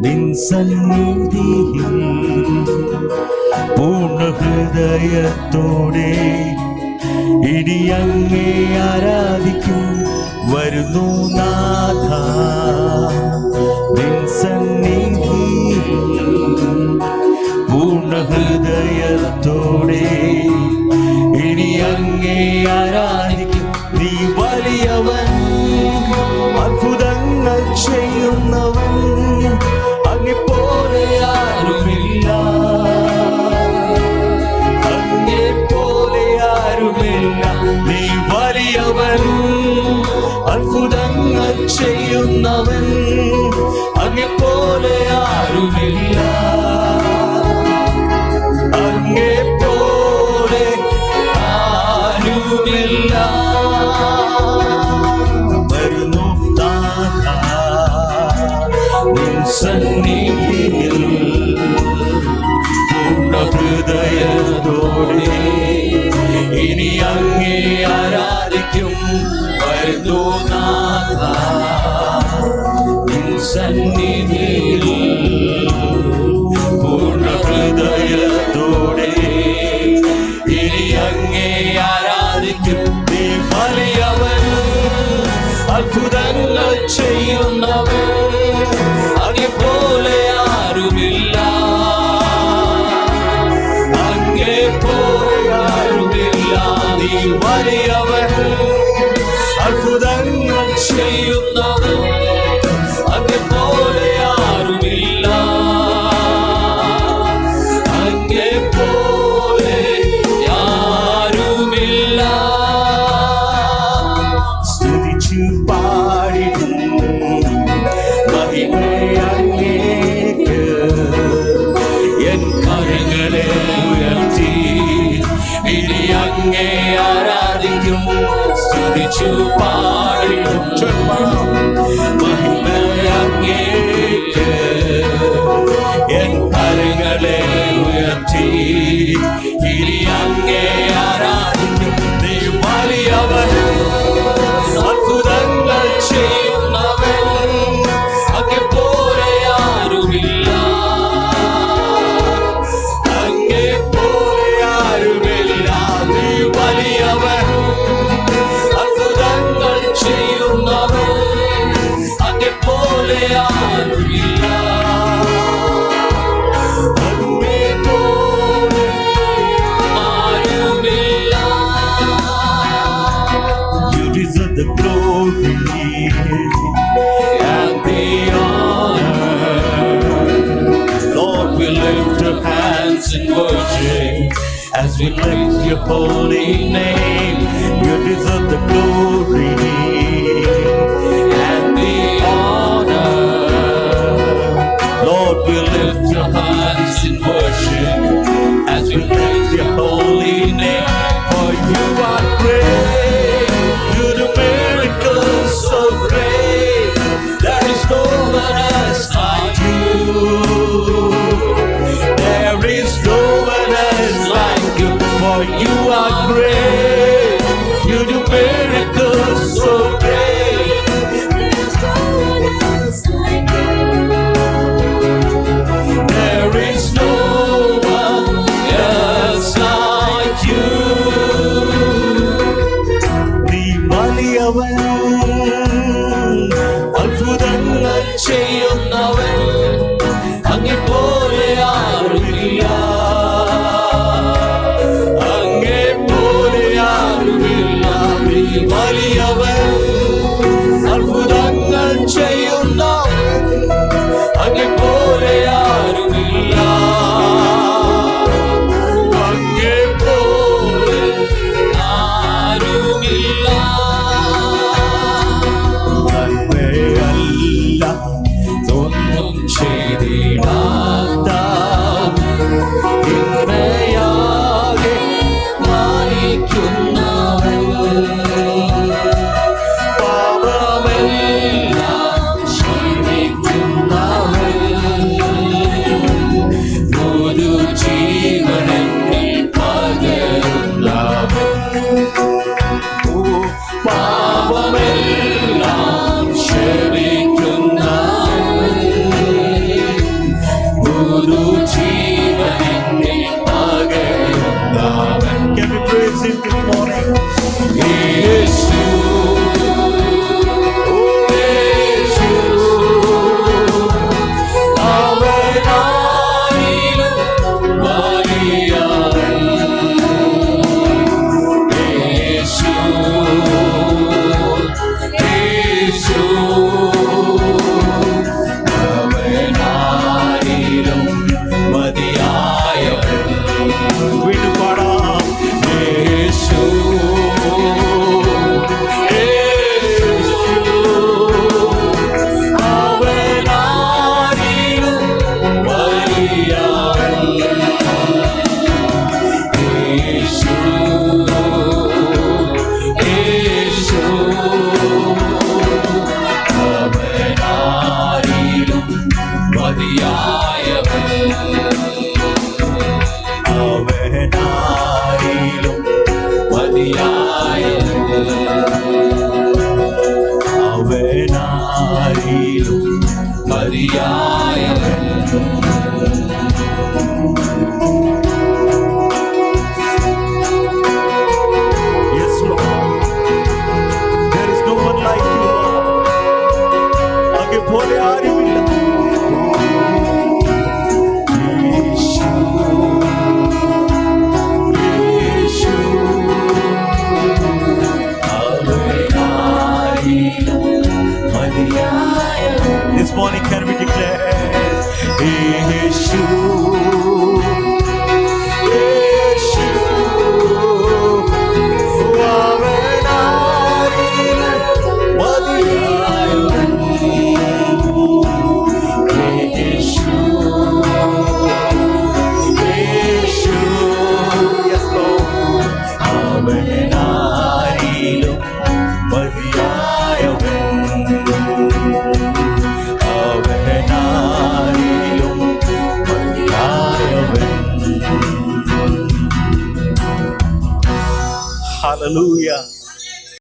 നിൻ സന്നിധിയിൽ പൂർണ്ണ ഹൃദയത്തോടെ ഇനി അങ്ങേ ആരാധിക്കും വരുന്നു നാഥ. നിൻ സന്നിധിയിൽ പൂർണ്ണ ഹൃദയത്തോടെ ഇനി അങ്ങേ ആരാധിക്കും. നീ വലിയവൻ, അത്ഭുതങ്ങൾ ചെയ്യുന്നവൻ, അങ്ങെപ്പോലെ ആരുമില്ല, അങ്ങെപ്പോലെ ആരുമില്ല. നീ വലിയവൻ, അത്ഭുതങ്ങൾ ചെയ്യുന്നവൻ, അങ്ങെപ്പോലെ ആരുമില്ല, അങ്ങെപ്പോലെ ആരുമില്ല. വരുന്നു നാഥ നിൻ സന്നിധിയിൽ പൂർണ്ണ ഹൃദയത്തോടെ ഇനി അങ്ങേ ആരാധിക്കും വരുന്നു നാഥ. നിൻ സന്നിധിയിൽ പൂർണ്ണ ഹൃദയത്തോടെ ഇനി അങ്ങേ ആരാധിക്കും. നീ വലിയവൻ, അത്ഭുതങ്ങൾ ചെയ്യുന്നവൻ, അങ്ങെപ്പോലെ ആരുമില്ല, അങ്ങെപ്പോലെ ആരുമില്ല. നീ വലിയവൻ, അത്ഭുതങ്ങൾ ചെയ്യുന്നവൻ, അങ്ങെപ്പോലെ ആരുമില്ല, അങ്ങെപ്പോലെ ആരുമില്ല. സ്തുതിച്ചു പാടിടും മഹിമയങ്ങേക്ക് എൻ കരങ്ങളെ ഉയർത്തി ഇനി അങ്ങേ ആരാധിക്കും. സ്തുതിച്ചു പാടിടും മഹിമയങ്ങേക്ക് എൻ കരങ്ങളെ ഉയർത്തി ഇനി അങ്ങേ ആരാധിക്കും. നീ വലിയവൻ, അത്ഭുതങ്ങൾ ചെയ്യുന്നവൻ, അങ്ങെപ്പോലെ ആരുമില്ല, അങ്ങെപ്പോലെ ആരുമില്ല. നീ വലിയവൻ, അത്ഭുതങ്ങൾ ചെയ്യുന്നവൻ, അങ്ങെപ്പോലെ ആരുമില്ല, അങ്ങെപ്പോലെ ആരുമില്ല. You deserve the glory and the honor. Lord, we lift our hands in worship as we praise your holy name. You deserve the glory and the honor. Lord, we lift our hands in worship as we praise your holy name. For you are great, you do miracles so great. There is no one else like you. There is no one else like you. For you are great, you do miracles so great. There's no one else like you. There is no one else like you. നീ വലിയവൻ, അത്ഭുതങ്ങൾ ചെയ്യുന്നവൻ, അങ്ങെപ്പോലെ ആരുമില്ല, അങ്ങെപ്പോലെ ആരുമില്ല. നീ വലിയവൻ, അത്ഭുതങ്ങൾ ചെയ്യുന്നവൻ, അങ്ങെപ്പോലെ ആരുമില്ല, അങ്ങെപ്പോലെ ആരുമില്ല. നന്മയല്ല morning, can we declare? Yeshu, Yeshu, അവനാരിലും മതിയായവൻ. യേശു, യേശു, yes Lord. അവനാരിലും മതിയായവൻ. അവനാരിലും മതിയായവൻ. Hallelujah.